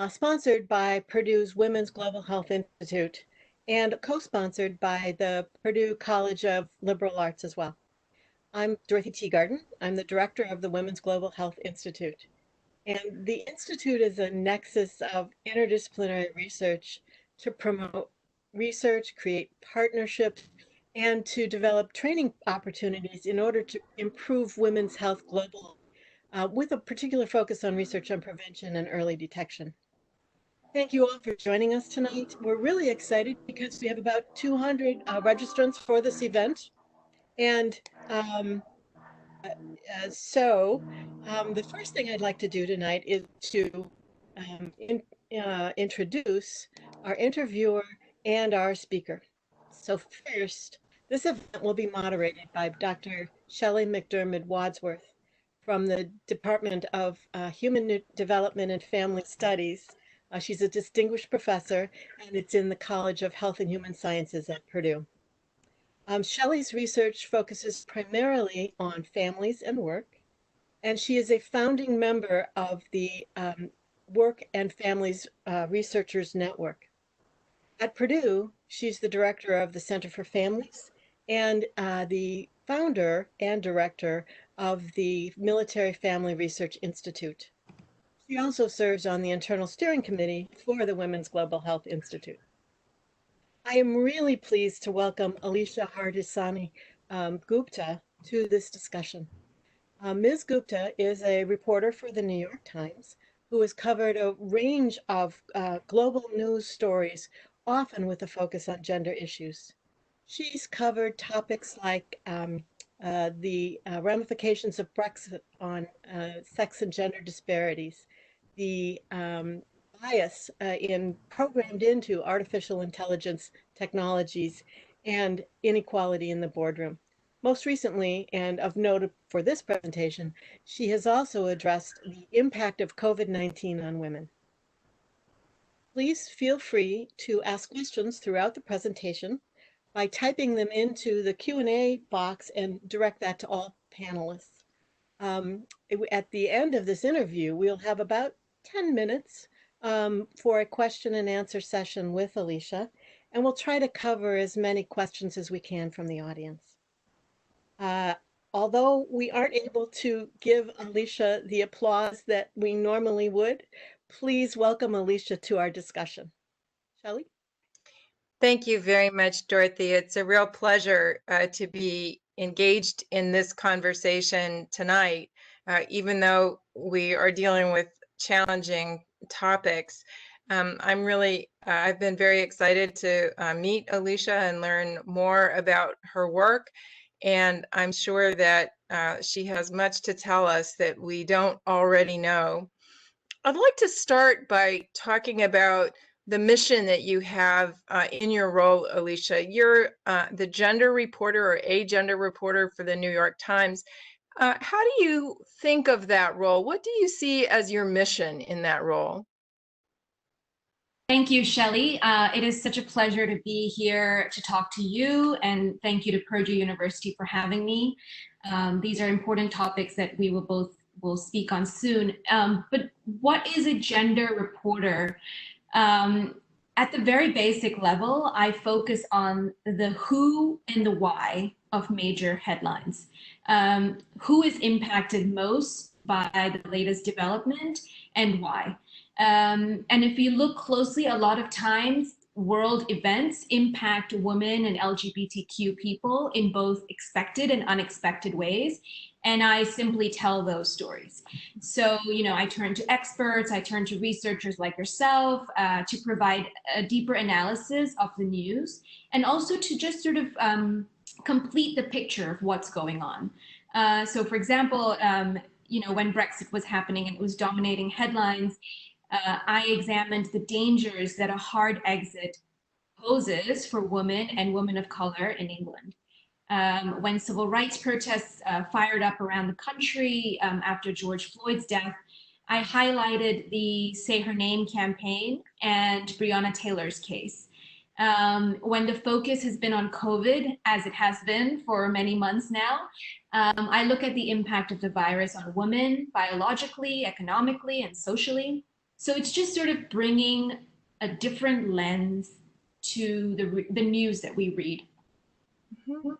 sponsored by Purdue's Women's Global Health Institute and co-sponsored by the Purdue College of Liberal Arts as well. I'm Dorothy Teagarden. I'm the director of the Women's Global Health Institute. And the Institute is a nexus of interdisciplinary research to promote research, create partnerships, and to develop training opportunities in order to improve women's health globally, with a particular focus on research on prevention and early detection. Thank you all for joining us tonight. We're really excited because we have about 200 registrants for this event. And the first thing I'd like to do tonight is to introduce our interviewer and our speaker. So first, this event will be moderated by Dr. Shelley McDermott Wadsworth from the Department of Human Development and Family Studies. She's a distinguished professor, and it's in the College of Health and Human Sciences at Purdue. Shelley's research focuses primarily on families and work, and she is a founding member of the Work and Families Researchers Network. At Purdue, she's the director of the Center for Families and the founder and director of the Military Family Research Institute. She also serves on the internal steering committee for the Women's Global Health Institute. I am really pleased to welcome Alisha Haridasani Gupta to this discussion. Ms. Gupta is a reporter for the New York Times who has covered a range of global news stories, often with a focus on gender issues. She's covered topics like the ramifications of Brexit on sex and gender disparities, the bias programmed into artificial intelligence technologies, and inequality in the boardroom. Most recently, and of note for this presentation, she has also addressed the impact of COVID-19 on women. Please feel free to ask questions throughout the presentation by typing them into the Q&A box and direct that to all panelists. At the end of this interview, we'll have about 10 minutes for a question and answer session with Alisha, and we'll try to cover as many questions as we can from the audience. Although we aren't able to give Alisha the applause that we normally would, please welcome Alisha to our discussion. Shelley? Thank you very much, Dorothy. It's a real pleasure to be engaged in this conversation tonight, even though we are dealing with challenging topics. I've been very excited to meet Alisha and learn more about her work. And I'm sure that she has much to tell us that we don't already know. I'd like to start by talking about the mission that you have in your role, Alisha. You're the gender reporter, or a gender reporter for the New York Times. How do you think of that role? What do you see as your mission in that role? Thank you, Shelley. It is such a pleasure to be here to talk to you, and thank you to Purdue University for having me. These are important topics that we will speak on soon. But what is a gender reporter? At the very basic level, I focus on the who and the why of major headlines. Who is impacted most by the latest development and why? And if you look closely, a lot of times world events impact women and LGBTQ people in both expected and unexpected ways. And I simply tell those stories. So, I turn to experts, I turn to researchers like yourself to provide a deeper analysis of the news, and also to just sort of complete the picture of what's going on. So for example, when Brexit was happening and it was dominating headlines, I examined the dangers that a hard exit poses for women and women of color in England. When civil rights protests fired up around the country after George Floyd's death, I highlighted the Say Her Name campaign and Breonna Taylor's case. When the focus has been on COVID, as it has been for many months now, I look at the impact of the virus on women biologically, economically, and socially. So it's just sort of bringing a different lens to the news that we read. Mhm.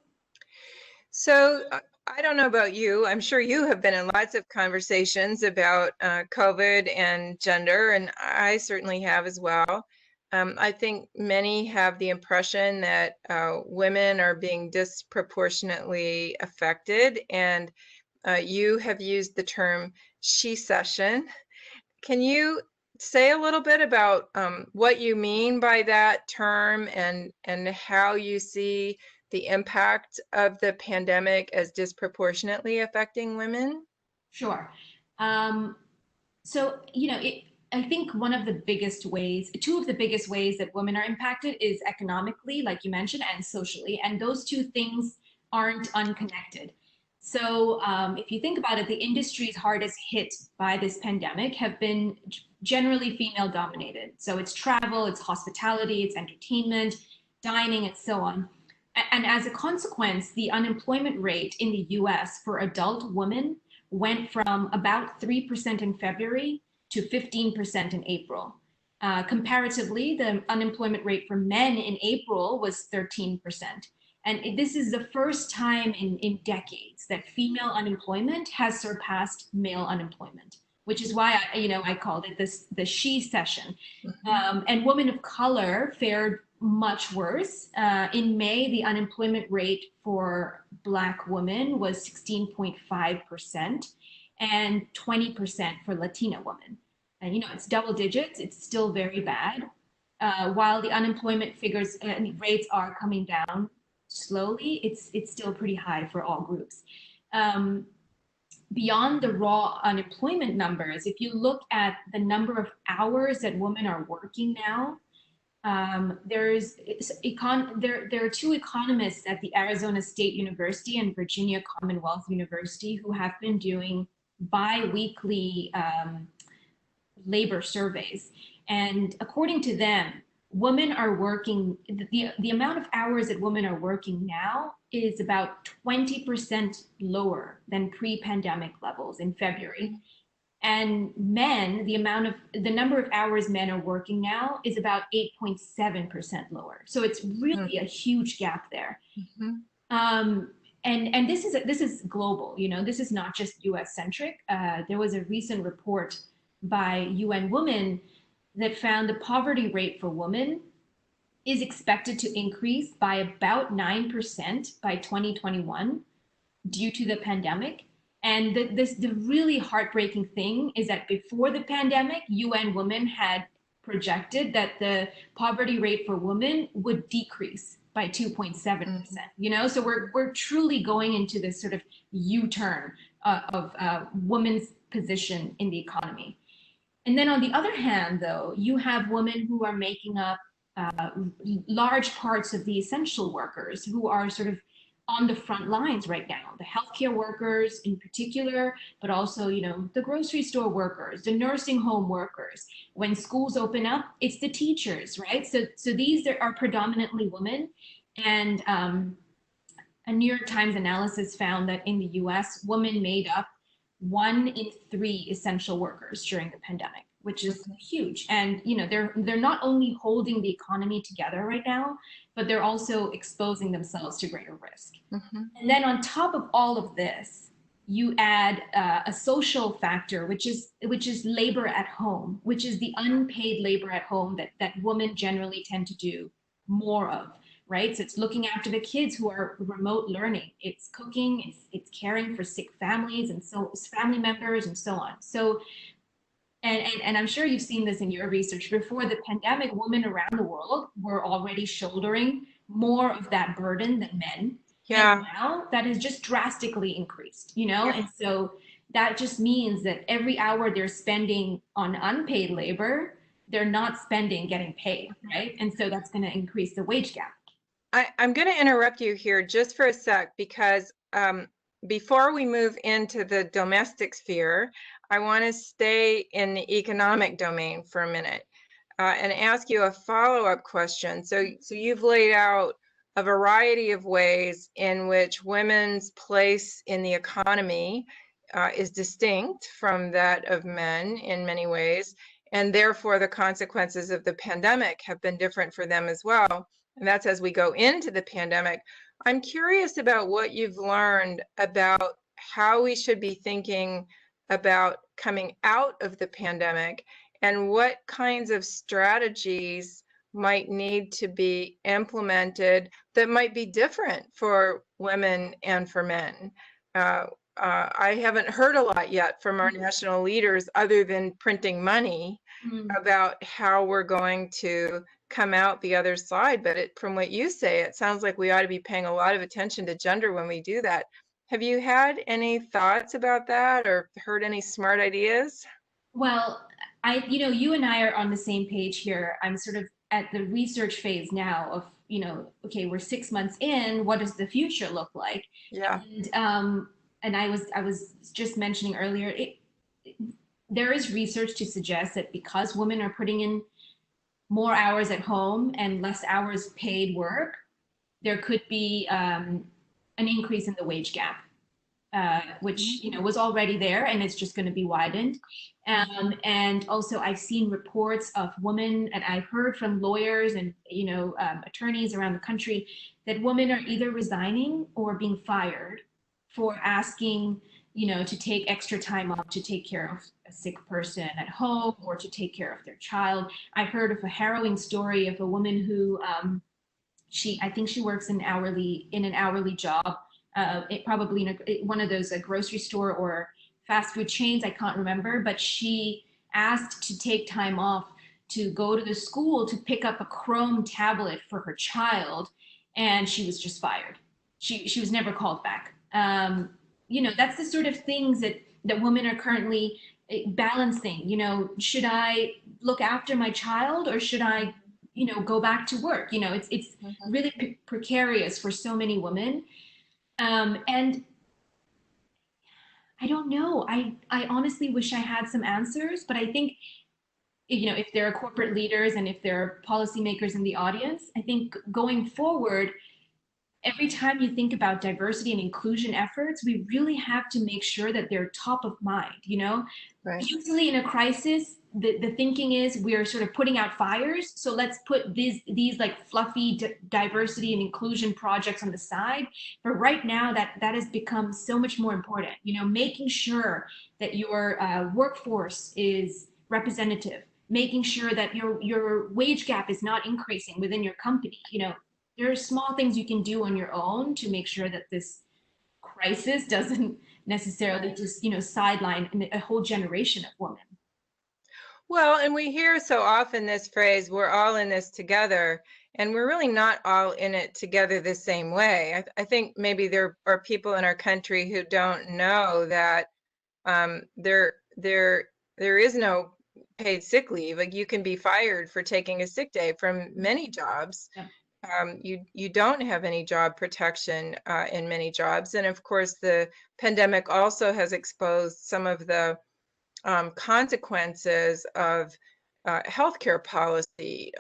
So I don't know about you. I'm sure you have been in lots of conversations about COVID and gender, and I certainly have as well. I think many have the impression that women are being disproportionately affected, and you have used the term she-cession. Can you say a little bit about what you mean by that term and how you see the impact of the pandemic as disproportionately affecting women? Sure. So, I think one of the biggest ways, two of the biggest ways that women are impacted is economically, like you mentioned, and socially. And those two things aren't unconnected. So, if you think about it, the industries hardest hit by this pandemic have been generally female dominated. So, it's travel, it's hospitality, it's entertainment, dining, and so on. And as a consequence, the unemployment rate in the US for adult women went from about 3% in February to 15% in April. Comparatively, the unemployment rate for men in April was 13%. And this is the first time in decades that female unemployment has surpassed male unemployment, which is why I called it the she-cession. And women of color fared much worse. In May, the unemployment rate for Black women was 16.5% and 20% for Latina women. And it's double digits, it's still very bad. While the unemployment figures and rates are coming down slowly, it's still pretty high for all groups. Beyond the raw unemployment numbers, if you look at the number of hours that women are working now, there are two economists at the Arizona State University and Virginia Commonwealth University who have been doing bi-weekly labor surveys. And according to them, women are working, the amount of hours that women are working now is about 20% lower than pre-pandemic levels in February. And men, the number of hours men are working now is about 8.7% lower. So it's really a huge gap there. And this is global, this is not just US centric. There was a recent report by UN Women that found the poverty rate for women is expected to increase by about 9% by 2021 due to the pandemic. And the really heartbreaking thing is that before the pandemic, UN Women had projected that the poverty rate for women would decrease by 2.7%. So we're truly going into this sort of U-turn of women's position in the economy. And then on the other hand, though, you have women who are making up large parts of the essential workers who are sort of on the front lines right now, the healthcare workers in particular, but also, the grocery store workers, the nursing home workers. When schools open up, it's the teachers, right? So these are predominantly women. And a New York Times analysis found that in the US, women made up 1 in 3 essential workers during the pandemic, which is huge. And they're not only holding the economy together right now, but they're also exposing themselves to greater risk. And then on top of all of this, you add a social factor, which is labor at home, which is the unpaid labor at home that women generally tend to do more of. Right? So it's looking after the kids who are remote learning. It's cooking, it's caring for sick families and so family members and so on. So, and I'm sure you've seen this in your research. Before the pandemic, women around the world were already shouldering more of that burden than men. Yeah. And now that has just drastically increased, And so that just means that every hour they're spending on unpaid labor, they're not spending getting paid, right? And so that's going to increase the wage gap. I'm going to interrupt you here just for a sec because before we move into the domestic sphere, I want to stay in the economic domain for a minute and ask you a follow-up question. So you've laid out a variety of ways in which women's place in the economy is distinct from that of men in many ways. and therefore the consequences of the pandemic have been different for them as well. And that's as we go into the pandemic. I'm curious about what you've learned about how we should be thinking about coming out of the pandemic and what kinds of strategies might need to be implemented that might be different for women and for men. I haven't heard a lot yet from our national leaders other than printing money about how we're going to come out the other side. But from what you say, it sounds like we ought to be paying a lot of attention to gender when we do that. Have you had any thoughts about that or heard any smart ideas? Well, you and I are on the same page here. I'm sort of at the research phase now of, okay, we're 6 months in, what does the future look like? Yeah. And I was just mentioning earlier, there is research to suggest that because women are putting in more hours at home and less hours paid work, there could be an increase in the wage gap, which was already there, and it's just going to be widened. And also, I've seen reports of women, and I've heard from lawyers and attorneys around the country that women are either resigning or being fired for asking to take extra time off to take care of a sick person at home or to take care of their child. I heard of a harrowing story of a woman who I think she works in an hourly job, probably in one of those grocery store or fast food chains. I can't remember, but she asked to take time off to go to the school to pick up a Chrome tablet for her child, and she was just fired. She was never called back. That's the sort of things that women are currently balancing. Should I look after my child or should I go back to work? It's really precarious for so many women. And I don't know. I honestly wish I had some answers, but I think, if there are corporate leaders and if there are policymakers in the audience, I think going forward, every time you think about diversity and inclusion efforts, we really have to make sure that they're top of mind. Right. Usually in a crisis, the thinking is we're sort of putting out fires, so let's put these like fluffy diversity and inclusion projects on the side. But right now, that has become so much more important. Making sure that your workforce is representative, making sure that your wage gap is not increasing within your company. There are small things you can do on your own to make sure that this crisis doesn't necessarily just sideline a whole generation of women. Well, and we hear so often this phrase, we're all in this together, and we're really not all in it together the same way. I think maybe there are people in our country who don't know that there is no paid sick leave. Like, you can be fired for taking a sick day from many jobs. Yeah. You don't have any job protection in many jobs. And of course, the pandemic also has exposed some of the consequences of healthcare policy.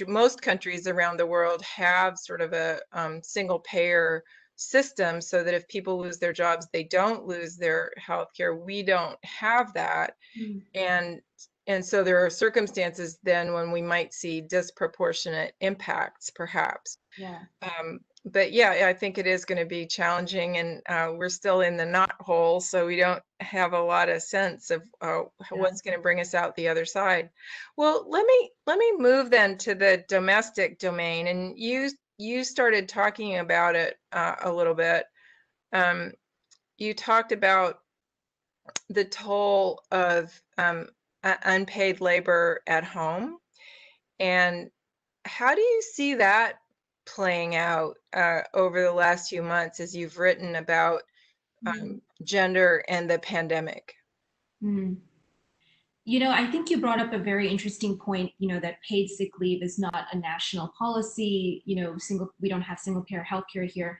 Most countries around the world have sort of a single payer system, so that if people lose their jobs, they don't lose their healthcare. We don't have that. And so there are circumstances then when we might see disproportionate impacts, perhaps. Yeah. But yeah, I think it is going to be challenging, and we're still in the knot hole, so we don't have a lot of sense of what's going to bring us out the other side. Well, let me move then to the domestic domain, and you started talking about it a little bit. You talked about the toll of unpaid labor at home, and how do you see that playing out over the last few months as you've written about gender and the pandemic? I think you brought up a very interesting point, that paid sick leave is not a national policy, we don't have single payer healthcare here.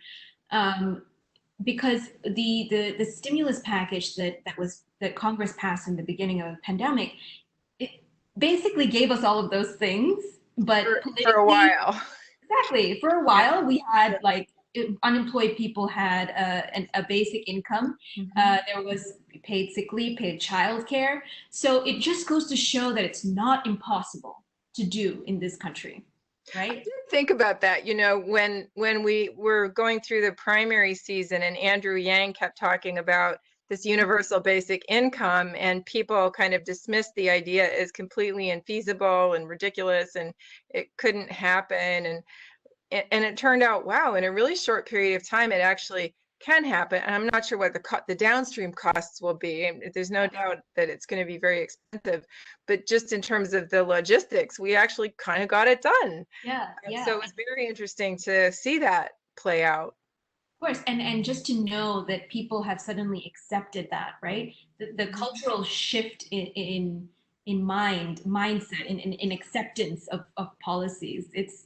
Because the stimulus package that Congress passed in the beginning of the pandemic, it basically gave us all of those things, but for a while. Exactly. For a while, we had like unemployed people had a basic income. There was paid sick leave, paid childcare. So it just goes to show that it's not impossible to do in this country, right? Think about that. When we were going through the primary season and Andrew Yang kept talking about this universal basic income, and people kind of dismissed the idea as completely infeasible and ridiculous and it couldn't happen. And it turned out, wow, in a really short period of time, it actually can happen. And I'm not sure what the downstream costs will be. And there's no doubt that it's going to be very expensive. But just in terms of the logistics, we actually kind of got it done. Yeah, yeah. So it's very interesting to see that play out. Of course, and just to know that people have suddenly accepted that, right? The cultural shift in mindset, in acceptance of policies. It's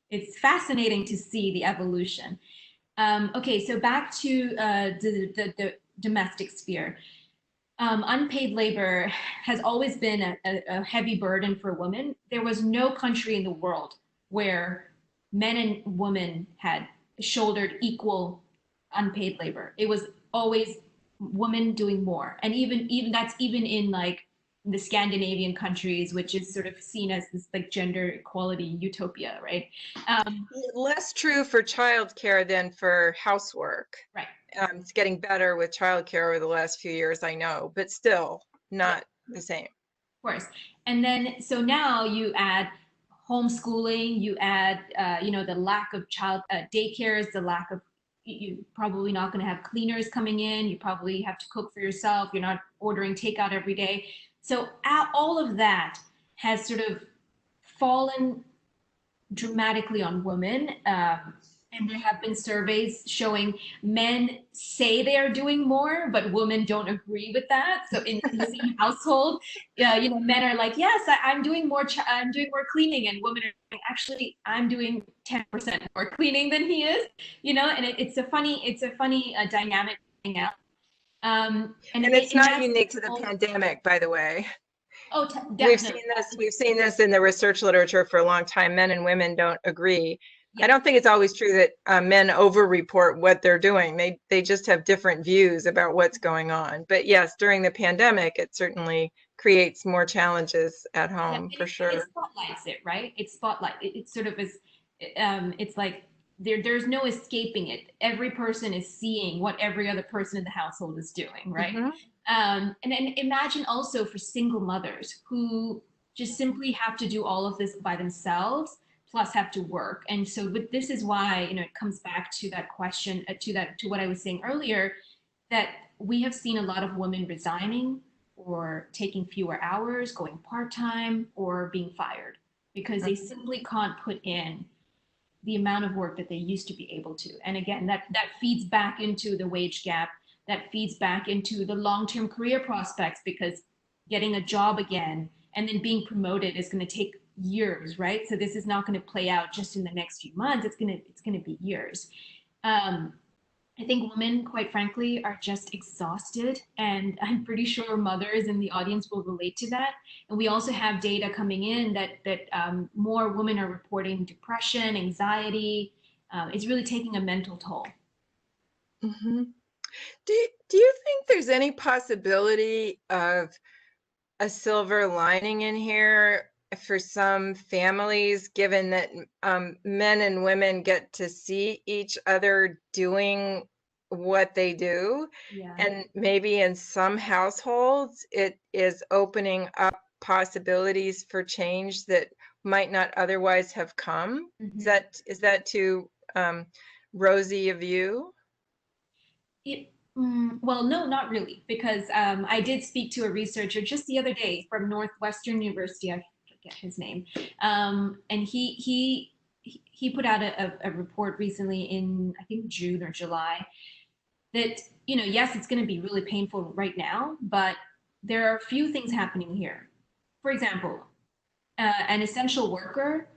it's fascinating to see the evolution. Okay, so back to the domestic sphere. Unpaid labor has always been a heavy burden for women. There was no country in the world where men and women had shouldered equal unpaid labor. It was always women doing more, and even that's even in like the Scandinavian countries, which is sort of seen as this like gender equality utopia, right? Less true for childcare than for housework. Right. It's getting better with childcare over the last few years, I know, but still not the same. Of course. And then, so now you add homeschooling, you add, the lack of child daycares, the lack of, you're probably not going to have cleaners coming in. You probably have to cook for yourself. You're not ordering takeout every day. So all of that has sort of fallen dramatically on women. And there have been surveys showing men say they are doing more, but women don't agree with that. So in the same household, men are like, yes, I'm doing more. I'm doing more cleaning, and women are like, actually, I'm doing 10% more cleaning than he is. And it's a funny dynamic thing out. And it's not unique to the pandemic, by the way. Oh, definitely. We've seen this in the research literature for a long time. Men and women don't agree. Yeah. I don't think it's always true that men over-report what they're doing. They just have different views about what's going on. But yes, during the pandemic, it certainly creates more challenges at home, for sure. It spotlights it, right? It spotlight. It sort of is. It's like there's no escaping it. Every person is seeing what every other person in the household is doing, right? And then imagine also for single mothers who just simply have to do all of this by themselves, plus have to work. And so, but this is why, it comes back to that question, to what I was saying earlier, that we have seen a lot of women resigning or taking fewer hours, going part-time, or being fired because they simply can't put in the amount of work that they used to be able to. And again, that feeds back into the wage gap, that feeds back into the long-term career prospects, because getting a job again and then being promoted is going to take years, right? So this is not going to play out just in the next few months. It's going to be years. I think women, quite frankly, are just exhausted, and I'm pretty sure mothers in the audience will relate to that. And we also have data coming in that more women are reporting depression, anxiety. It's really taking a mental toll. Mm-hmm. Do you think there's any possibility of a silver lining in here for some families, given that men and women get to see each other doing what they do? Yeah. And maybe in some households, it is opening up possibilities for change that might not otherwise have come. Is that too rosy a view? Well, no, not really, because I did speak to a researcher just the other day from Northwestern University. I forget his name, and he put out a report recently in, I think, June or July, that yes, it's going to be really painful right now, but there are a few things happening here. For example, an essential worker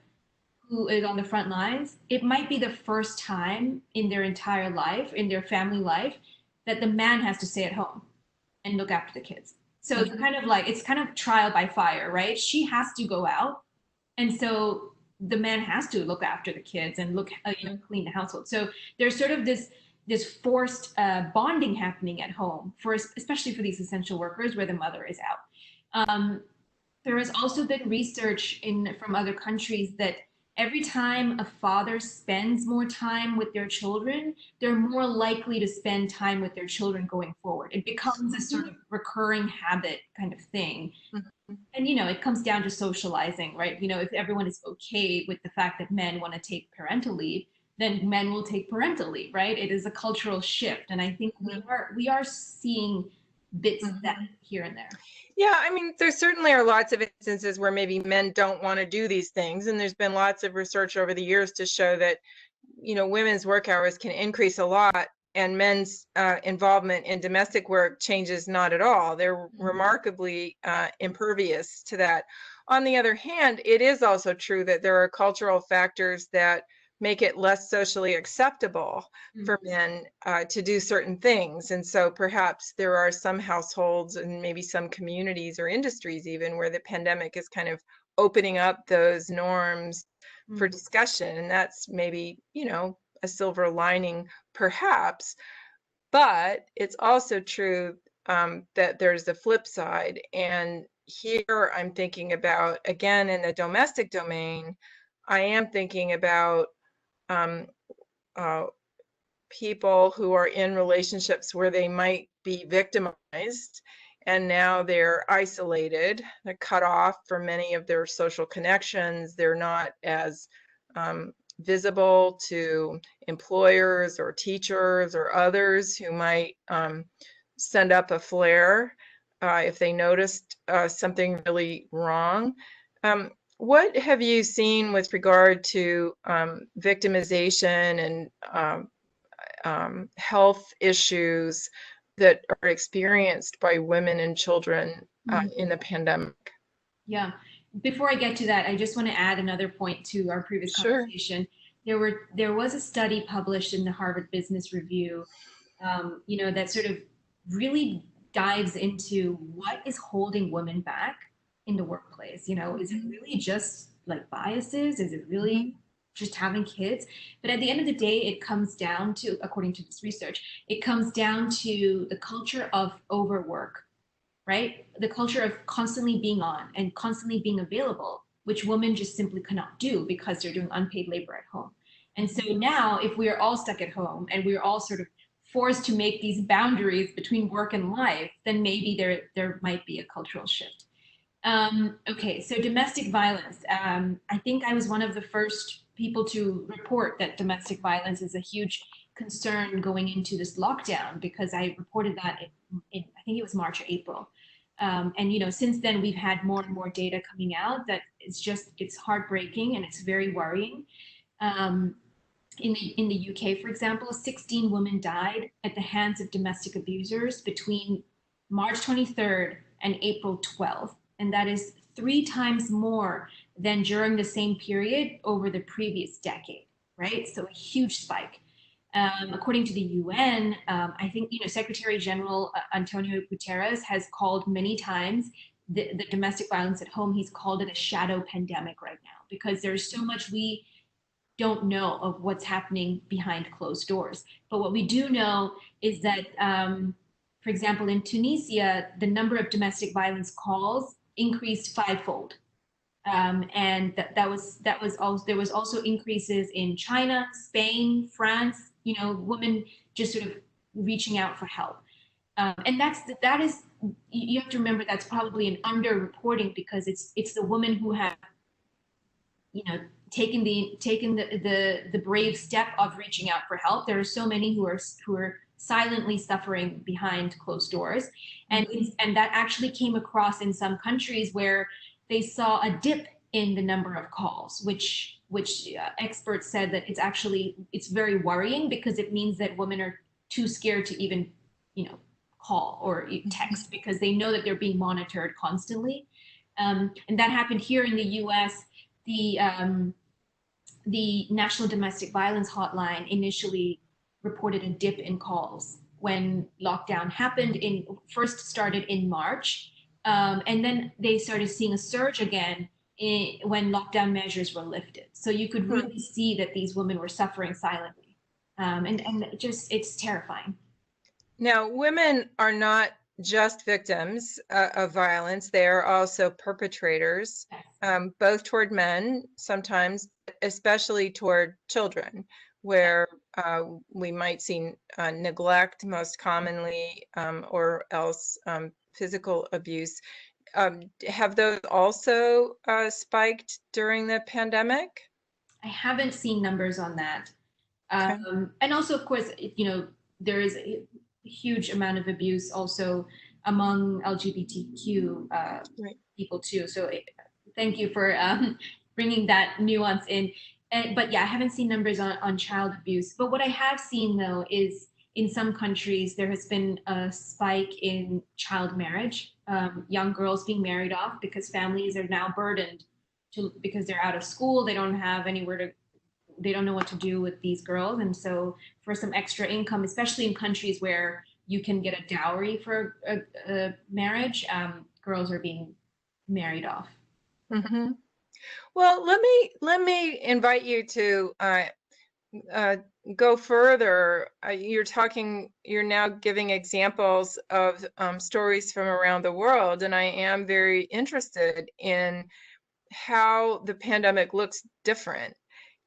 who is on the front lines, it might be the first time in their entire life, in their family life, that the man has to stay at home and look after the kids. So it's kind of trial by fire, right? She has to go out. And so the man has to look after the kids and clean the household. So there's sort of this forced bonding happening at home for especially for these essential workers where the mother is out. There has also been research from other countries that every time a father spends more time with their children, they're more likely to spend time with their children going forward. It becomes a sort of recurring habit kind of thing. And it comes down to socializing, right? If everyone is okay with the fact that men want to take parental leave, then men will take parental leave, right? It is a cultural shift, and I think we are seeing bits of that here and there. Yeah, I mean, there certainly are lots of instances where maybe men don't want to do these things, and there's been lots of research over the years to show that women's work hours can increase a lot, and men's involvement in domestic work changes not at all. They're remarkably impervious to that. On the other hand, it is also true that there are cultural factors that make it less socially acceptable for men to do certain things. And so perhaps there are some households and maybe some communities or industries even where the pandemic is kind of opening up those norms for discussion. And that's maybe, a silver lining perhaps. But it's also true that there's the flip side. And here I'm thinking about, again, in the domestic domain, I am thinking about people who are in relationships where they might be victimized and now they're isolated, they're cut off from many of their social connections, they're not as visible to employers or teachers or others who might send up a flare if they noticed something really wrong. What have you seen with regard to victimization and health issues that are experienced by women and children in the pandemic? Yeah. Before I get to that, I just want to add another point to our previous conversation. There was a study published in the Harvard Business Review, that sort of really dives into what is holding women back in the workplace. Is it really just like biases? Is it really just having kids? But at the end of the day, it comes down to, according to this research, it comes down to the culture of overwork, right? The culture of constantly being on and constantly being available, which women just simply cannot do because they're doing unpaid labor at home. And so now, if we are all stuck at home and we're all sort of forced to make these boundaries between work and life, then maybe there might be a cultural shift. Okay, so domestic violence. I think I was one of the first people to report that domestic violence is a huge concern going into this lockdown, because I reported that in I think it was March or April. And since then we've had more and more data coming out that it's heartbreaking and it's very worrying. In the UK, for example, 16 women died at the hands of domestic abusers between March 23rd and April 12th. And that is 3 times more than during the same period over the previous decade, right? So a huge spike. According to the UN, I think Secretary General Antonio Guterres has called many times the domestic violence at home. He's called it a shadow pandemic right now, because there's so much we don't know of what's happening behind closed doors. But what we do know is that, for example, in Tunisia, the number of domestic violence calls increased 5-fold. And there was also increases in China, Spain, France, women just sort of reaching out for help. And that is, you have to remember, that's probably an underreporting, because it's the women who have, taken the brave step of reaching out for help. There are so many who are silently suffering behind closed doors, and that actually came across in some countries where they saw a dip in the number of calls, which experts said that it's very worrying, because it means that women are too scared to even call or text, because they know that they're being monitored constantly. And that happened here in the US. The National Domestic Violence Hotline initially reported a dip in calls when lockdown happened. First started in March, and then they started seeing a surge again when lockdown measures were lifted. So you could really see that these women were suffering silently. And just, it's terrifying. Now, women are not just victims of violence, they are also perpetrators, Yes. both toward men, sometimes, especially toward children, where we might see neglect most commonly, or else physical abuse. Have those also spiked during the pandemic? I haven't seen numbers on that. Okay. And also, of course, there is a huge amount of abuse also among LGBTQ Right. people too. So thank you for bringing that nuance in. But yeah, I haven't seen numbers on child abuse. But what I have seen though is in some countries there has been a spike in child marriage, young girls being married off because families are now burdened because they're out of school, they don't have anywhere to, they don't know what to do with these girls, and so for some extra income, especially in countries where you can get a dowry for a marriage, girls are being married off. Mm-hmm. Well, let me invite you to uh, go further. You're now giving examples of stories from around the world, and I am very interested in how the pandemic looks different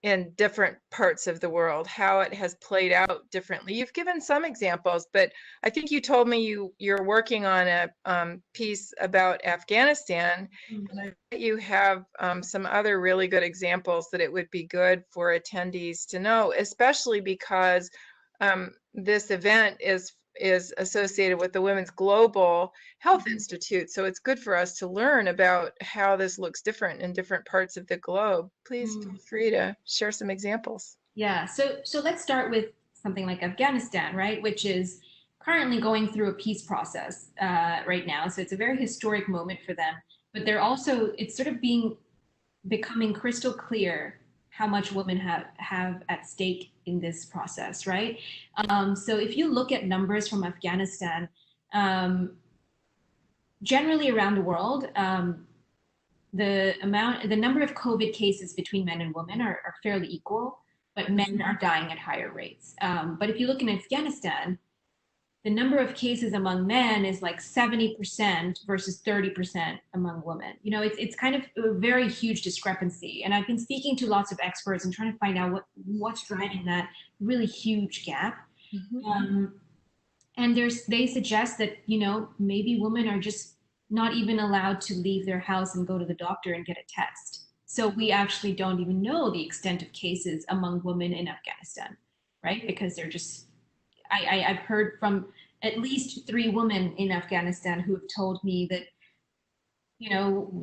in different parts of the world, how it has played out differently. You've given some examples, but I think you told me you're working on a piece about Afghanistan, and I bet you have some other really good examples that it would be good for attendees to know, especially because this event is associated with the Women's Global Health Institute. So it's good for us to learn about how this looks different in different parts of the globe. Please feel free to share some examples. Yeah, so let's start with something like Afghanistan, right, which is currently going through a peace process right now. So it's a very historic moment for them, but they're also, it's sort of becoming crystal clear how much women have at stake in this process, right? So if you look at numbers from Afghanistan, um, generally around the world, the number of COVID cases between men and women are fairly equal, but men are dying at higher rates. But if you look in Afghanistan, the number of cases among men is like 70% versus 30% among women. It's kind of a very huge discrepancy. And I've been speaking to lots of experts and trying to find out what's driving that really huge gap. And they suggest that, maybe women are just not even allowed to leave their house and go to the doctor and get a test. So we actually don't even know the extent of cases among women in Afghanistan, right? Because they're just, I've heard from at least 3 women in Afghanistan who have told me that,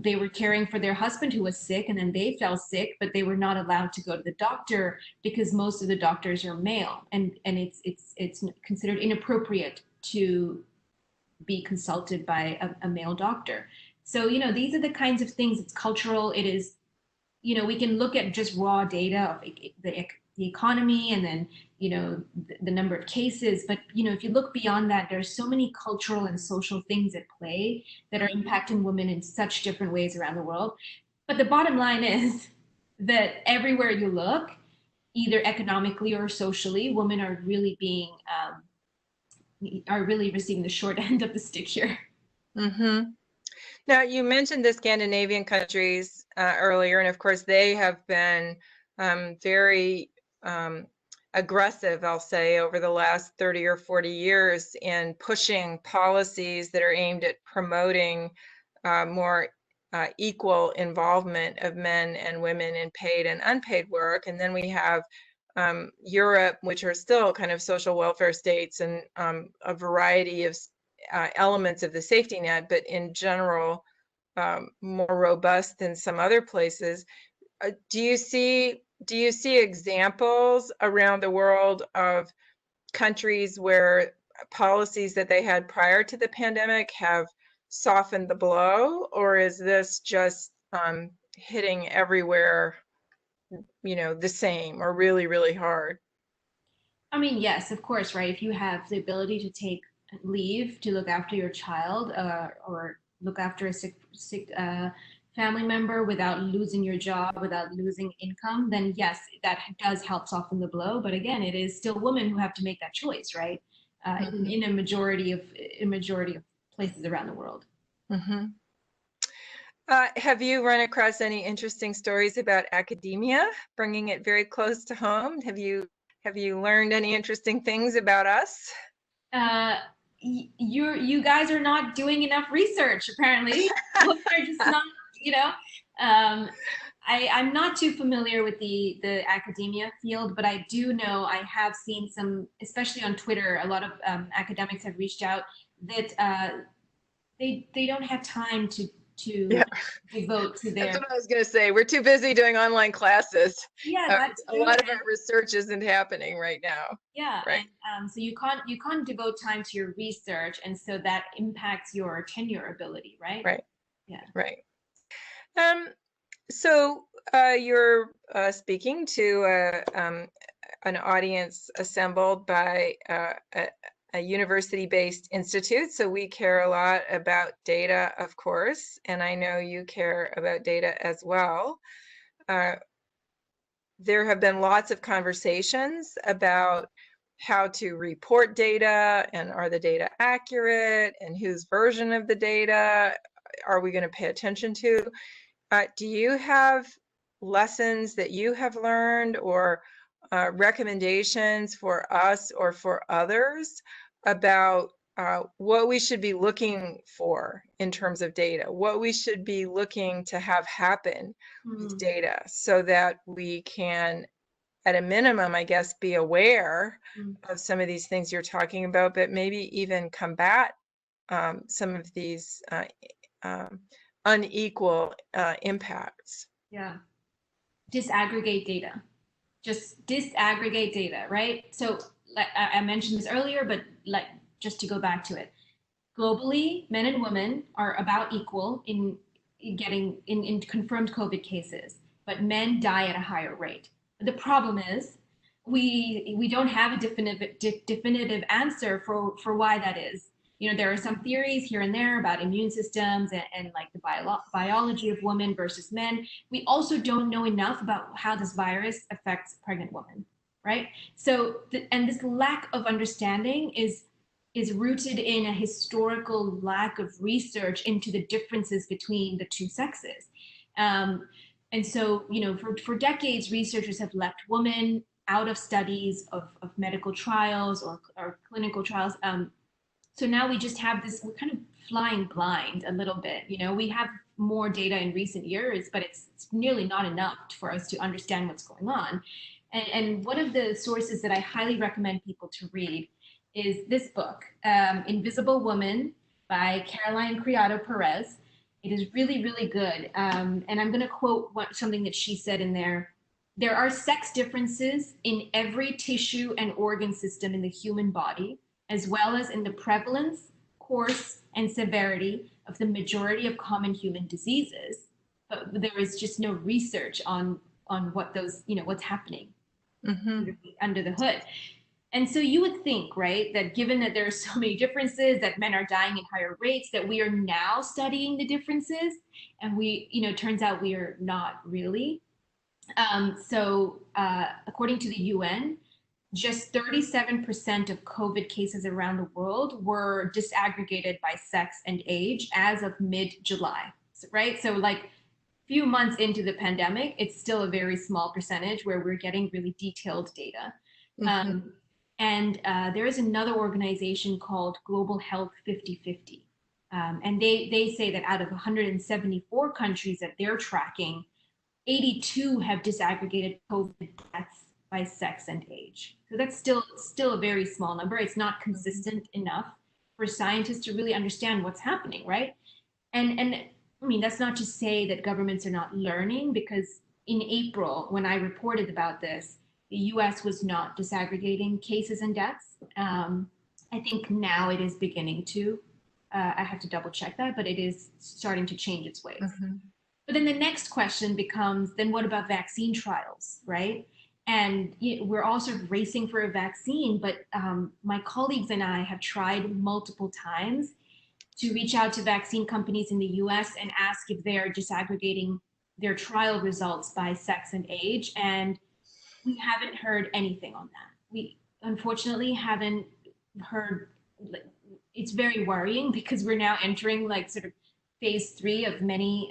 they were caring for their husband who was sick and then they fell sick, but they were not allowed to go to the doctor because most of the doctors are male, and it's considered inappropriate to be consulted by a male doctor. So, these are the kinds of things. It's cultural. It is, we can look at just raw data of the economy and then, the number of cases. But, if you look beyond that, there's so many cultural and social things at play that are impacting women in such different ways around the world. But the bottom line is that everywhere you look, either economically or socially, women are really are really receiving the short end of the stick here. Mm-hmm. Now, you mentioned the Scandinavian countries earlier, and of course, they have been very aggressive, I'll say, over the last 30 or 40 years in pushing policies that are aimed at promoting more equal involvement of men and women in paid and unpaid work. And then we have Europe, which are still kind of social welfare states and a variety of elements of the safety net, but in general, more robust than some other places. Do you see examples around the world of countries where policies that they had prior to the pandemic have softened the blow, or is this just hitting everywhere, the same or really, really hard? I mean, yes, of course, right? If you have the ability to take leave to look after your child or look after a sick family member without losing your job, without losing income, then yes, that does help soften the blow. But again, it is still women who have to make that choice, right? In a majority of places around the world. Mm-hmm. Have you run across any interesting stories about academia, bringing it very close to home? Have you learned any interesting things about us? You guys are not doing enough research, apparently. They're just not, you know. I'm not too familiar with the academia field, but I do know, I have seen some, especially on Twitter, a lot of academics have reached out that they don't have time to Yeah. devote to That's their. what I was going to say. We're too busy doing online classes. Yeah, that's A true. lot of our research isn't happening right now. Yeah, Right. and so you can't devote time to your research, and so that impacts your tenure ability, right? Right. Yeah. Right. So you're speaking to an audience assembled by a university-based institute. So we care a lot about data, of course, and I know you care about data as well. There have been lots of conversations about how to report data, and are the data accurate, and whose version of the data are we going to pay attention to? Do you have lessons that you have learned, or recommendations for us or for others about what we should be looking for in terms of data, what we should be looking to have happen with data, so that we can, at a minimum, I guess, be aware of some of these things you're talking about, but maybe even combat some of these unequal impacts? Yeah. Disaggregate data. Just disaggregate data, right? So like I mentioned this earlier, but like just to go back to it. Globally, men and women are about equal in getting in confirmed COVID cases, but men die at a higher rate. The problem is we don't have a definitive answer for why that is. You know, there are some theories here and there about immune systems and like the biology of women versus men. We also don't know enough about how this virus affects pregnant women, right? So, and this lack of understanding is rooted in a historical lack of research into the differences between the two sexes. And so, you know, for decades, researchers have left women out of studies of medical trials or clinical trials. So now we just have this, we're kind of flying blind a little bit. You know, we have more data in recent years, but it's nearly not enough for us to understand what's going on. And one of the sources that I highly recommend people to read is this book, Invisible Woman by Caroline Criado Perez. It is really, really good. And I'm going to quote something that she said in there. There are sex differences in every tissue and organ system in the human body, as well as in the prevalence, course, and severity of the majority of common human diseases. But there is just no research on what those, you know, what's happening under the hood. And so you would think, right, that given that there are so many differences, that men are dying at higher rates, that we are now studying the differences, and we, you know, turns out we are not really. According to the UN, just 37% of COVID cases around the world were disaggregated by sex and age as of mid-July, right? So like few months into the pandemic, it's still a very small percentage where we're getting really detailed data. And there is another organization called Global Health 50/50. And they say that out of 174 countries that they're tracking, 82 have disaggregated COVID deaths by sex and age. So that's still a very small number. It's not consistent enough for scientists to really understand what's happening, right? And I mean, that's not to say that governments are not learning, because in April, when I reported about this, the US was not disaggregating cases and deaths. I think now it is beginning to. I have to double check that, but it is starting to change its ways. But then the next question becomes, then what about vaccine trials, right? And we're all sort of racing for a vaccine, but my colleagues and I have tried multiple times, to reach out to vaccine companies in the US and ask if they're disaggregating their trial results by sex and age. And we haven't heard anything on that. We unfortunately haven't heard. It's very worrying because we're now entering like sort of phase 3 of many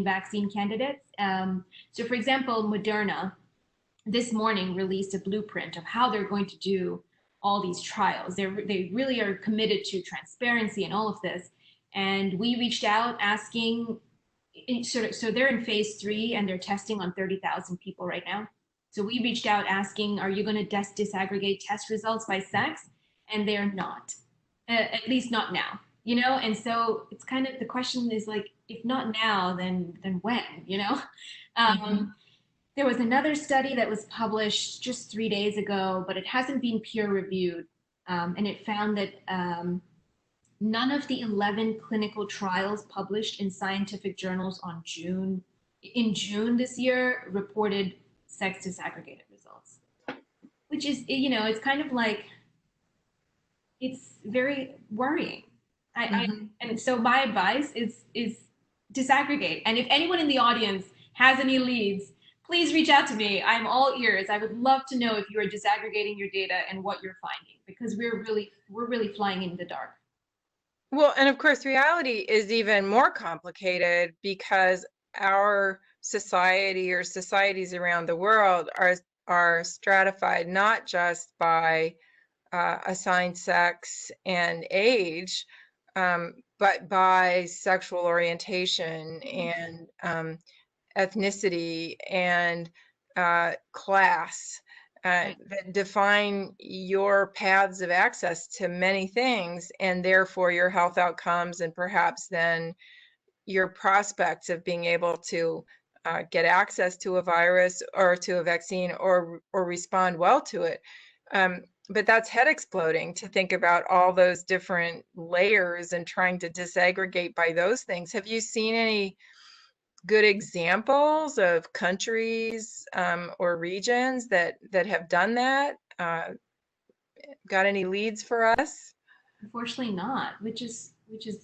vaccine candidates. So for example, Moderna this morning released a blueprint of how they're going to do all these trials. They really are committed to transparency and all of this. And we reached out asking, so they're in phase 3 and they're testing on 30,000 people right now. So we reached out asking, are you going to disaggregate test results by sex? And they're not, at least not now, you know? And so it's kind of, the question is like, if not now, then when, you know? There was another study that was published just 3 days ago, but it hasn't been peer reviewed. And it found that none of the 11 clinical trials published in scientific journals in June this year reported sex disaggregated results, which is, you know, it's kind of like, it's very worrying. And so my advice is disaggregate. And if anyone in the audience has any leads, please reach out to me. I'm all ears. I would love to know if you are disaggregating your data and what you're finding, because we're really flying in the dark. Well, and of course, reality is even more complicated because our society or societies around the world are stratified not just by assigned sex and age, but by sexual orientation and ethnicity and class. That define your paths of access to many things, and therefore your health outcomes, and perhaps then your prospects of being able to get access to a virus or to a vaccine or respond well to it. But that's head exploding to think about all those different layers and trying to disaggregate by those things. Have you seen any good examples of countries or regions that have done that? Got any leads for us? Unfortunately not, which is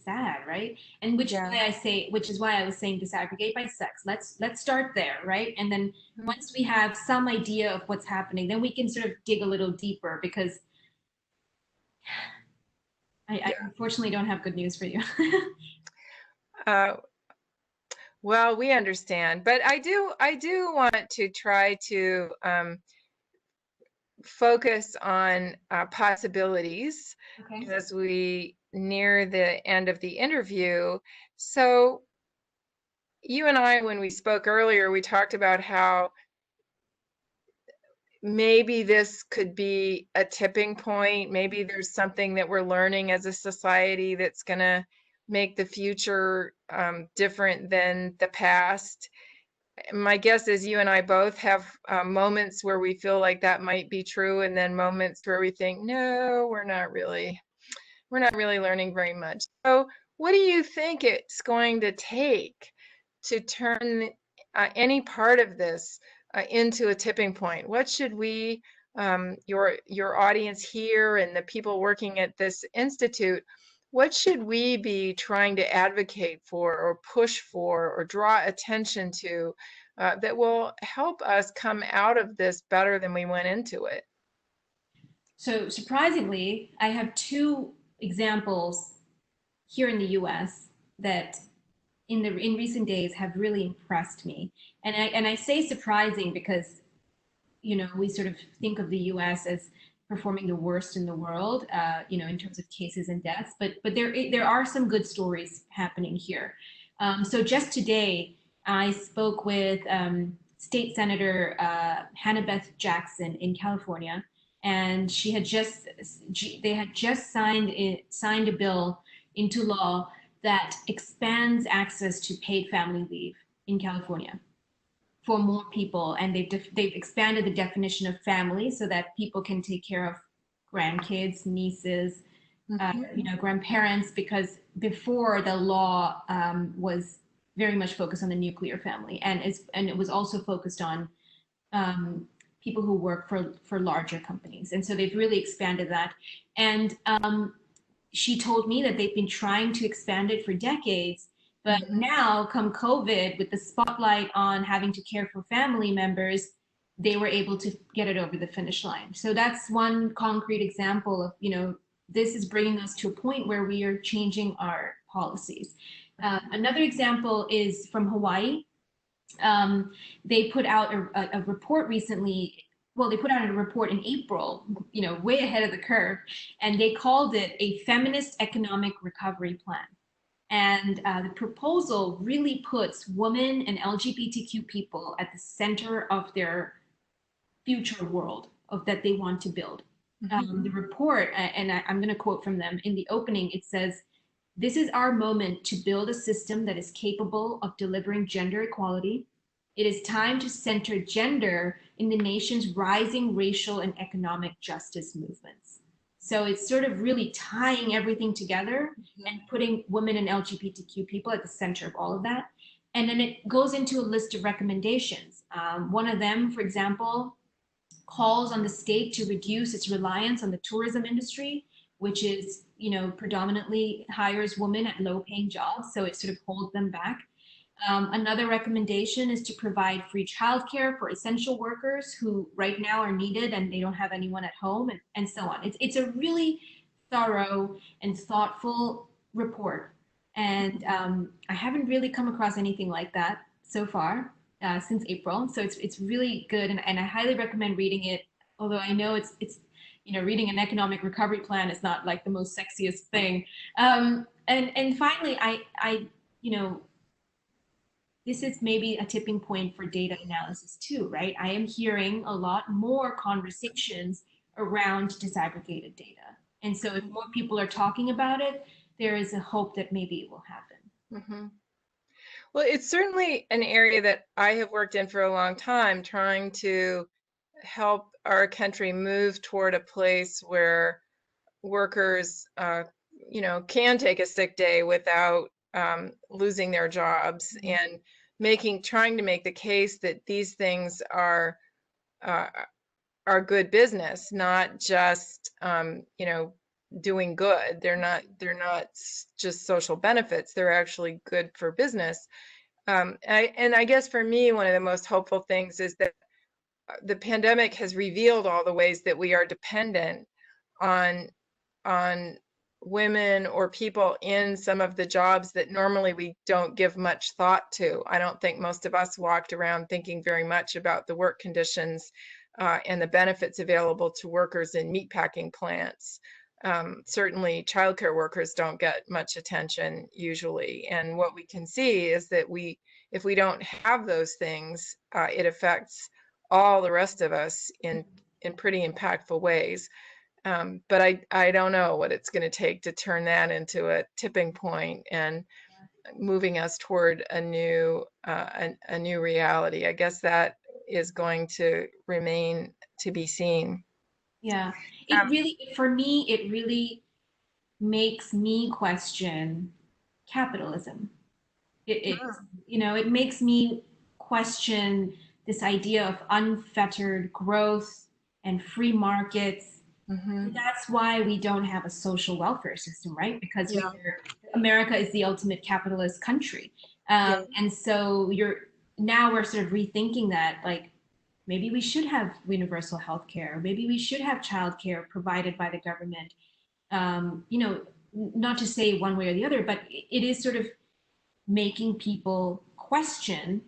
sad, right? And which is why I was saying disaggregate by sex. Let's start there, right? And then once we have some idea of what's happening, then we can sort of dig a little deeper, because I unfortunately don't have good news for you. Well, we understand, but I do want to try to focus on possibilities as we near the end of the interview. So you and I, when we spoke earlier, we talked about how maybe this could be a tipping point. Maybe there's something that we're learning as a society that's going to make the future different than the past. My guess is you and I both have moments where we feel like that might be true, and then moments where we think, no, we're not really learning very much. So what do you think it's going to take to turn any part of this into a tipping point? What should we, your audience here and the people working at this institute, what should we be trying to advocate for or push for or draw attention to that will help us come out of this better than we went into it? So surprisingly, I have 2 examples here in the US that in recent days have really impressed me. And I say surprising because, you know, we sort of think of the US as performing the worst in the world, you know, in terms of cases and deaths, but there are some good stories happening here. So just today, I spoke with State Senator Hannah-Beth Jackson in California, and they had just signed a bill into law that expands access to paid family leave in California for more people, and they've expanded the definition of family so that people can take care of grandkids, nieces, you know, grandparents, because before the law was very much focused on the nuclear family, and it was also focused on people who work for larger companies, and so they've really expanded that. And she told me that they've been trying to expand it for decades, but now, come COVID, with the spotlight on having to care for family members, they were able to get it over the finish line. So that's one concrete example of, this is bringing us to a point where we are changing our policies. Another example is from Hawaii. They put out a report recently. Well, they put out a report in April, way ahead of the curve, and they called it a feminist economic recovery plan. And the proposal really puts women and LGBTQ people at the center of their future world that they want to build. The report, and I'm going to quote from them in the opening, it says, "This is our moment to build a system that is capable of delivering gender equality. It is time to center gender in the nation's rising racial and economic justice movements." So it's sort of really tying everything together and putting women and LGBTQ people at the center of all of that. And then it goes into a list of recommendations. One of them, for example, calls on the state to reduce its reliance on the tourism industry, which is, predominantly hires women at low-paying jobs, so it sort of holds them back. Another recommendation is to provide free childcare for essential workers who right now are needed and they don't have anyone at home, and so on. It's a really thorough and thoughtful report. And I haven't really come across anything like that so far since April. So it's really good, and I highly recommend reading it. Although I know it's reading an economic recovery plan is not like the most sexiest thing. And finally, I this is maybe a tipping point for data analysis too, right? I am hearing a lot more conversations around disaggregated data. And so if more people are talking about it, there is a hope that maybe it will happen. Well, it's certainly an area that I have worked in for a long time, trying to help our country move toward a place where workers, can take a sick day without losing their jobs, and trying to make the case that these things are good business, not just doing good. They're not just social benefits. They're actually good for business. I guess for me, one of the most hopeful things is that the pandemic has revealed all the ways that we are dependent on women or people in some of the jobs that normally we don't give much thought to. I don't think most of us walked around thinking very much about the work conditions and the benefits available to workers in meatpacking plants. Certainly childcare workers don't get much attention usually. And what we can see is that if we don't have those things, it affects all the rest of us in pretty impactful ways. But I don't know what it's going to take to turn that into a tipping point and moving us toward a new reality. I guess that is going to remain to be seen. Yeah, for me, it really makes me question capitalism. It makes me question this idea of unfettered growth and free markets. That's why we don't have a social welfare system, right? Because America is the ultimate capitalist country. And so now we're sort of rethinking that, like, maybe we should have universal health care. Maybe we should have childcare provided by the government. Not to say one way or the other, but it is sort of making people question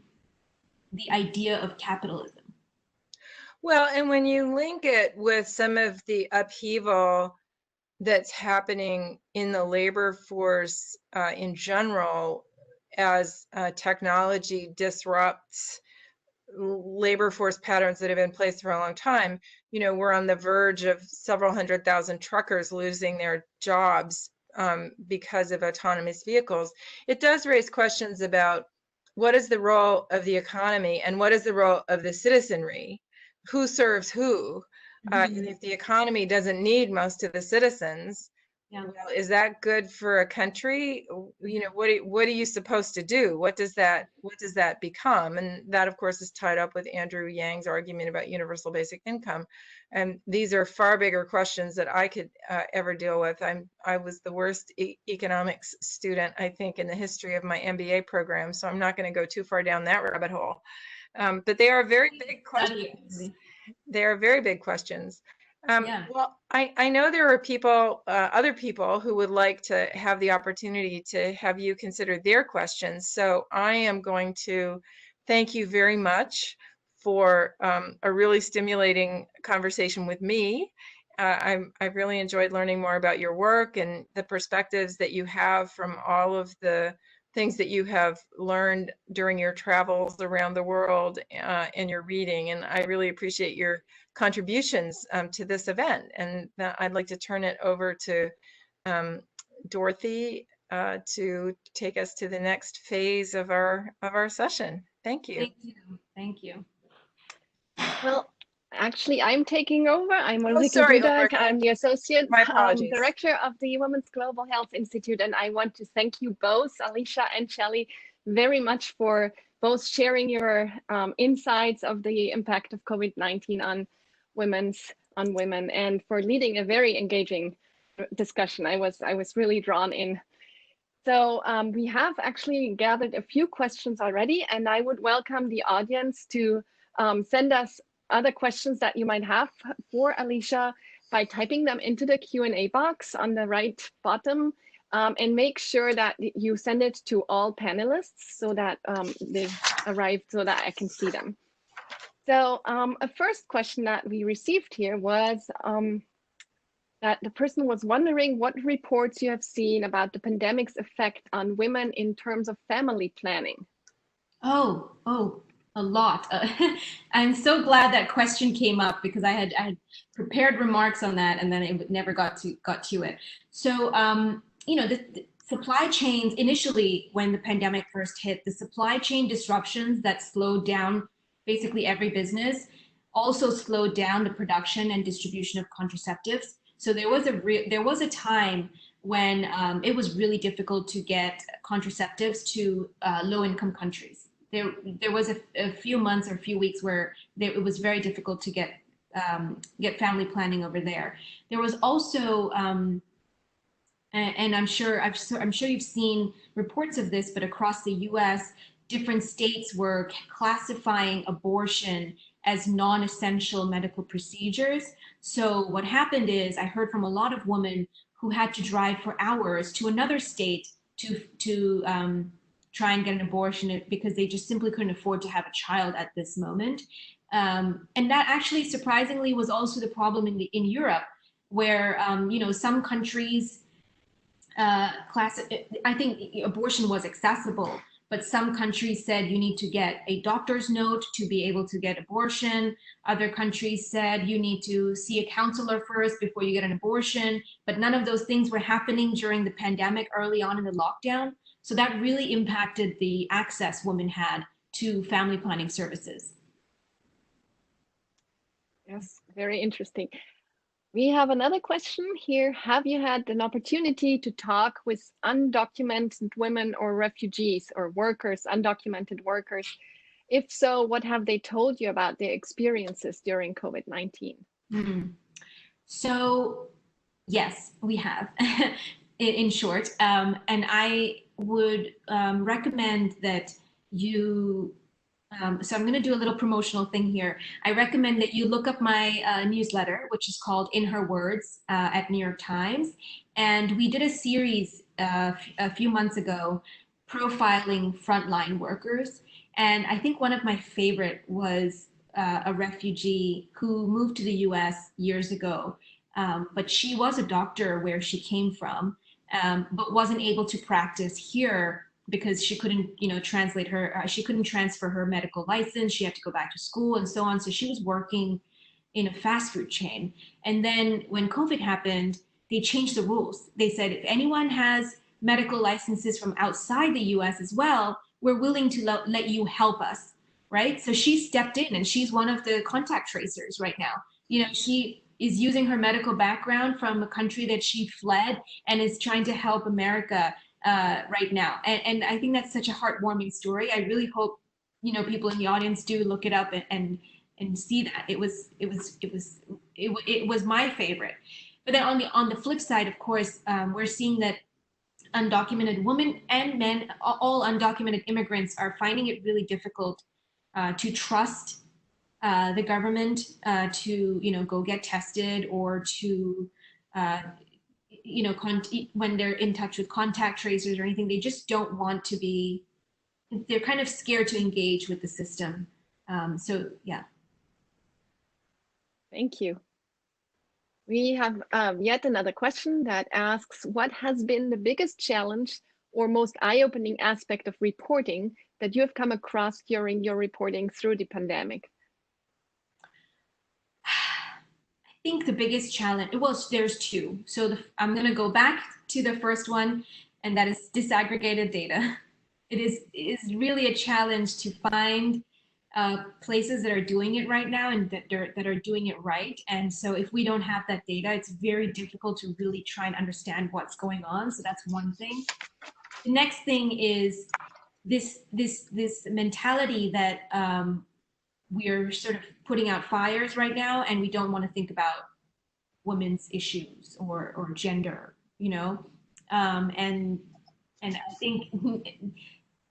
the idea of capitalism. Well, and when you link it with some of the upheaval that's happening in the labor force in general, as technology disrupts labor force patterns that have been in place for a long time, we're on the verge of several 100,000 truckers losing their jobs because of autonomous vehicles. It does raise questions about what is the role of the economy and what is the role of the citizenry? Who serves who? And if the economy doesn't need most of the citizens, Yeah. Well, is that good for a country? You know, what are you supposed to do? What does that become? And that, of course, is tied up with Andrew Yang's argument about universal basic income. And these are far bigger questions that I could ever deal with. I was the worst economics student, I think, in the history of my MBA program, so I'm not going to go too far down that rabbit hole. But they are very big questions. They are very big questions. Yeah. Well, I know there are people, other people who would like to have the opportunity to have you consider their questions. So I am going to thank you very much for a really stimulating conversation with me. I've really enjoyed learning more about your work and the perspectives that you have from all of the things that you have learned during your travels around the world and your reading. And I really appreciate your contributions to this event. And I'd like to turn it over to Dorothy to take us to the next phase of our session. Thank you. Thank you. Thank you. Well, actually, I'm taking over. I'm Oh, Ulrike sorry, Dudak. Ulrike. I'm the Associate My apologies. Director of the Women's Global Health Institute, and I want to thank you both, Alisha and Shelley, very much for both sharing your insights of the impact of COVID-19 on women, and for leading a very engaging discussion. I was really drawn in. So we have actually gathered a few questions already, and I would welcome the audience to send us other questions that you might have for Alisha by typing them into the Q&A box on the right bottom, and make sure that you send it to all panelists so that they arrive so that I can see them. So a first question that we received here was that the person was wondering what reports you have seen about the pandemic's effect on women in terms of family planning. Oh, a lot. I'm so glad that question came up because I had prepared remarks on that and then it never got to it. So, you know, the supply chains initially, when the pandemic first hit, the supply chain disruptions that slowed down basically every business also slowed down the production and distribution of contraceptives. So there was a time when it was really difficult to get contraceptives to low-income countries. There was a few months or a few weeks where it was very difficult to get family planning over there. There was also, and I'm sure you've seen reports of this, but across the U.S., different states were classifying abortion as non-essential medical procedures. So what happened is I heard from a lot of women who had to drive for hours to another state to try and get an abortion because they just simply couldn't afford to have a child at this moment. And that actually surprisingly was also the problem in Europe, where you know, some countries I think abortion was accessible, but some countries said you need to get a doctor's note to be able to get abortion. Other countries said you need to see a counselor first before you get an abortion, but none of those things were happening during the pandemic early on in the lockdown. So that really impacted the access women had to family planning services. Yes, very interesting. We have another question here. Have you had an opportunity to talk with undocumented women or refugees or workers, undocumented workers? If so, what have they told you about their experiences during COVID-19? So, yes, we have, in short. And I would recommend that you so I'm going to do a little promotional thing here. I recommend that you look up my newsletter, which is called In Her Words at New York Times. And we did a series a few months ago profiling frontline workers. And I think one of my favorite was a refugee who moved to the US years ago. But she was a doctor where she came from, but wasn't able to practice here because she couldn't, you know, she couldn't transfer her medical license. She had to go back to school and so on. So she was working in a fast food chain. And then when COVID happened, they changed the rules. They said, if anyone has medical licenses from outside the US as well, we're willing to let you help us, right? So she stepped in and she's one of the contact tracers right now. You know, she is using her medical background from a country that she fled and is trying to help America right now. And I think that's such a heartwarming story. I really hope, you know, people in the audience do look it up and see that. It was my favorite. But then on the flip side, of course, we're seeing that undocumented women and men, all undocumented immigrants, are finding it really difficult to trust the government to, you know, go get tested, or to, you know, when they're in touch with contact tracers or anything. They just don't want to be, they're kind of scared to engage with the system. So yeah. Thank you. We have yet another question that asks, what has been the biggest challenge or most eye-opening aspect of reporting that you have come across during your reporting through the pandemic? I think the biggest challenge, well, there's two. So I'm going to go back to the first one, and that is disaggregated data. It is really a challenge to find places that are doing it right now and that are doing it right. And so if we don't have that data, it's very difficult to really try and understand what's going on. So that's one thing. The next thing is this mentality that we're sort of putting out fires right now, and we don't want to think about women's issues or gender, you know, and I think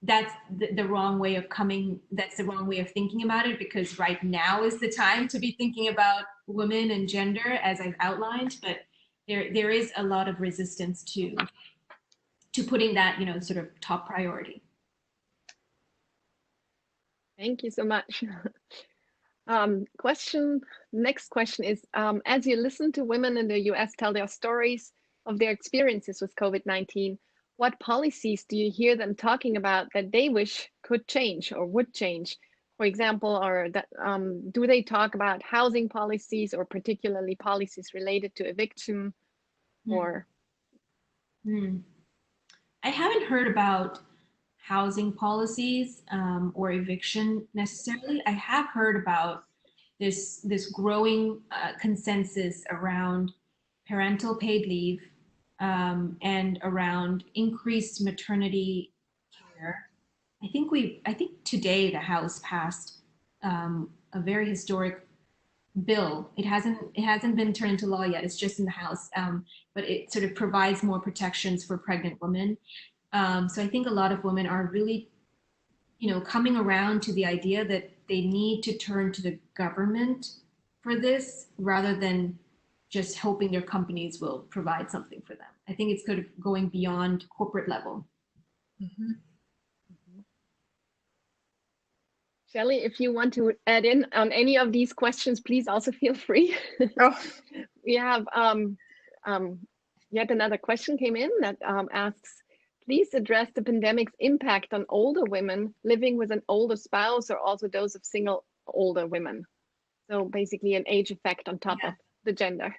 that's the wrong way of coming. That's the wrong way of thinking about it, because right now is the time to be thinking about women and gender, as I've outlined. But there is a lot of resistance to putting that, you know, sort of top priority. Thank you so much. Next question is, as you listen to women in the US tell their stories of their experiences with COVID-19, what policies do you hear them talking about that they wish could change or would change? For example, or that, do they talk about housing policies, or particularly policies related to eviction, or? I haven't heard about housing policies or eviction necessarily. I have heard about this growing consensus around parental paid leave and around increased maternity care. I think today the House passed a very historic bill. It hasn't been turned into law yet. It's just in the House, but it sort of provides more protections for pregnant women. So I think a lot of women are really, you know, coming around to the idea that they need to turn to the government for this, rather than just hoping their companies will provide something for them. I think it's kind of going beyond corporate level. Mm-hmm. Shelley, if you want to add in on any of these questions, please also feel free. Oh. We have yet another question came in that asks, please address the pandemic's impact on older women living with an older spouse, or also those of single older women. So basically an age effect on top of the gender.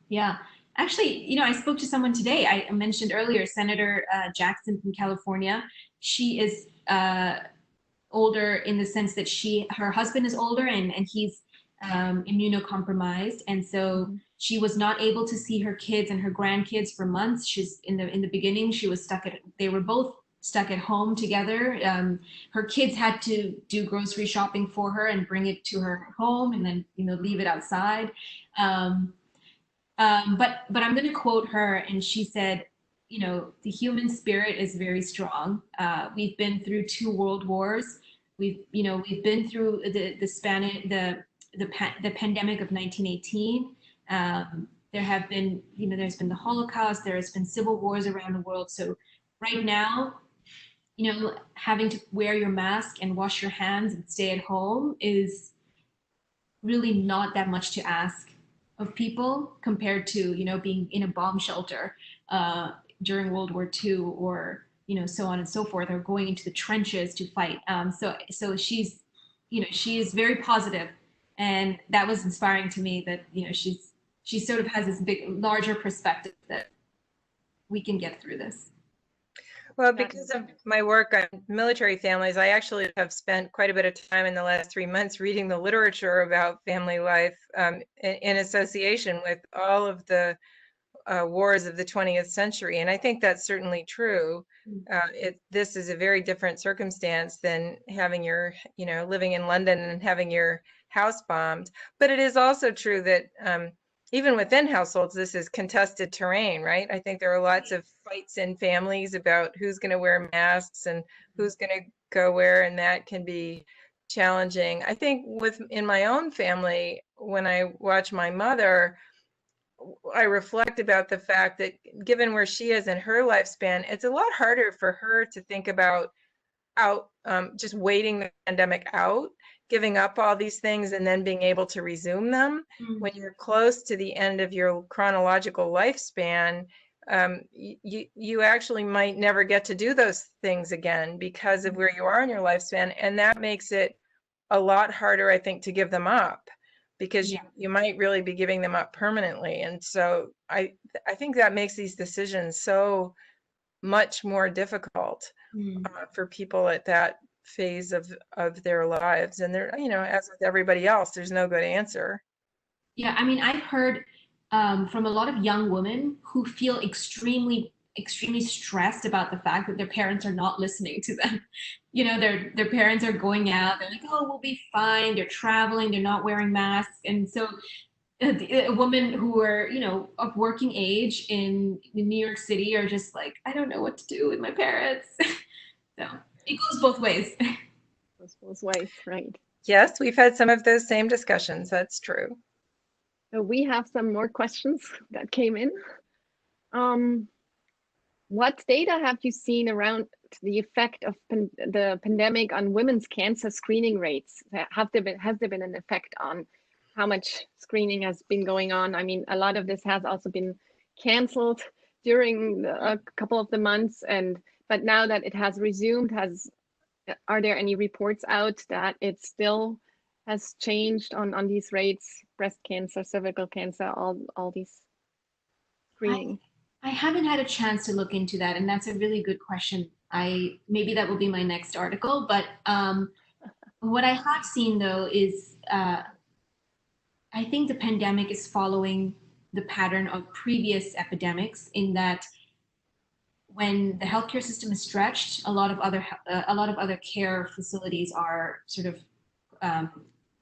Yeah. Actually, you know, I spoke to someone today. I mentioned earlier, Senator Jackson from California. She is older in the sense that her husband is older, and he's immunocompromised, and so she was not able to see her kids and her grandkids for months. She's in the beginning, she was they were both stuck at home together. Her kids had to do grocery shopping for her and bring it to her home, and then, you know, leave it outside. But I'm going to quote her, and she said, you know, the human spirit is very strong. We've been through 2 world wars. We've been through the pandemic of 1918. There have been, you know, there's been the Holocaust. There has been civil wars around the world. So right now, you know, having to wear your mask and wash your hands and stay at home is really not that much to ask of people, compared to, you know, being in a bomb shelter during World War II, or, you know, so on and so forth, or going into the trenches to fight. So she's, you know, she is very positive, and that was inspiring to me, that, you know, she sort of has this larger perspective that we can get through this. Well, because of my work on military families, I actually have spent quite a bit of time in the last 3 months reading the literature about family life in association with all of the wars of the 20th century. And I think that's certainly true. This is a very different circumstance than having your, living in London and having your house bombed. But it is also true that even within households, this is contested terrain, right? I think there are lots of fights in families about who's going to wear masks and who's going to go where, and that can be challenging. I think in my own family, when I watch my mother, I reflect about the fact that given where she is in her lifespan, it's a lot harder for her to think about just waiting the pandemic out, giving up all these things and then being able to resume them. When you're close to the end of your chronological lifespan, you actually might never get to do those things again because of where you are in your lifespan. And that makes it a lot harder, I think, to give them up, because you might really be giving them up permanently. And so I think that makes these decisions so much more difficult for people at that phase of their lives. And they're, as with everybody else, there's no good answer. Yeah, I mean, I've heard from a lot of young women who feel extremely stressed about the fact that their parents are not listening to them. Their parents are going out, they're like, oh, we'll be fine, they're traveling, they're not wearing masks. And so a woman who are, of working age in New York City are just like, I don't know what to do with my parents. So it goes both ways. It goes both ways, right? Yes, we've had some of those same discussions. That's true. So we have some more questions that came in. What data have you seen around the effect of the pandemic on women's cancer screening rates? Has there been an effect on how much screening has been going on? I mean, a lot of this has also been canceled during a couple of the months, but now that it has resumed, are there any reports out that it still has changed on these rates? Breast cancer, cervical cancer, all these screening. I haven't had a chance to look into that, and that's a really good question. Maybe that will be my next article, but what I have seen though is I think the pandemic is following the pattern of previous epidemics, in that when the healthcare system is stretched, a lot of other care facilities are sort of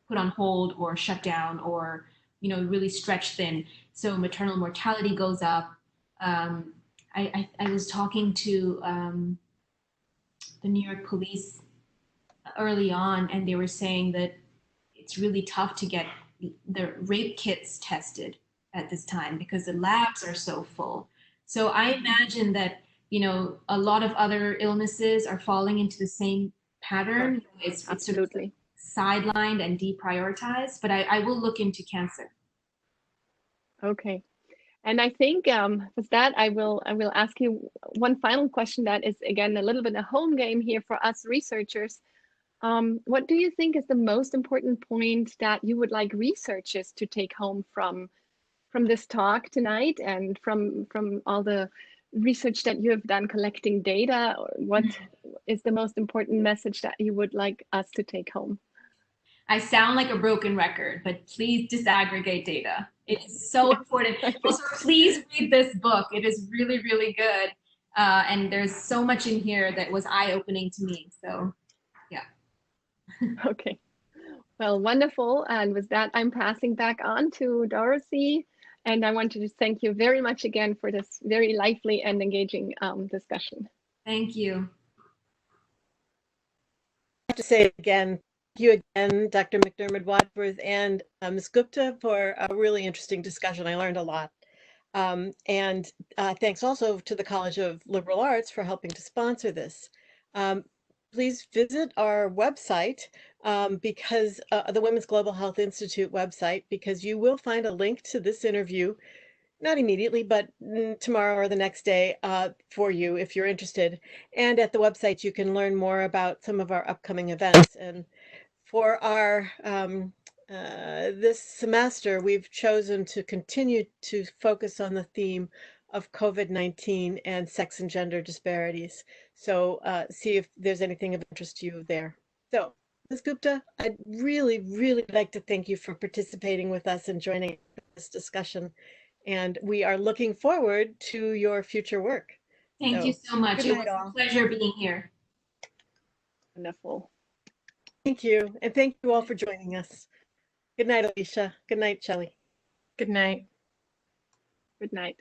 put on hold or shut down, or really stretched thin. So maternal mortality goes up. I was talking to the New York police early on, and they were saying that it's really tough to get the rape kits tested at this time because the labs are so full. So I imagine that a lot of other illnesses are falling into the same pattern. It's absolutely sort of sidelined and deprioritized, but I will look into cancer. Okay. And I think with that, I will ask you one final question that is, again, a little bit a home game here for us researchers. What do you think is the most important point that you would like researchers to take home from this talk tonight, and from all the research that you have done collecting data? What is the most important message that you would like us to take home? I sound like a broken record, but please disaggregate data. It is so important. Also, please read this book. It is really, really good. And there's so much in here that was eye-opening to me. So, yeah. Okay. Well, wonderful. And with that, I'm passing back on to Dorothy. And I want to just thank you very much again for this very lively and engaging discussion. Thank you. I have to say again, thank you again, Dr. McDermott Wadsworth and Ms. Gupta, for a really interesting discussion. I learned a lot. And thanks also to the College of Liberal Arts for helping to sponsor this. Please visit our website, because the Women's Global Health Institute website, because you will find a link to this interview, not immediately, but tomorrow or the next day for you if you're interested. And at the website, you can learn more about some of our upcoming events. And for our this semester, we've chosen to continue to focus on the theme of COVID-19 and sex and gender disparities. So see if there's anything of interest to you there. So Ms. Gupta, I'd really, really like to thank you for participating with us and joining this discussion. And we are looking forward to your future work. Thank you so much. Good It night, was all. a pleasure being here. Wonderful. Thank you. And thank you all for joining us. Good night, Alisha. Good night, Shelley. Good night. Good night.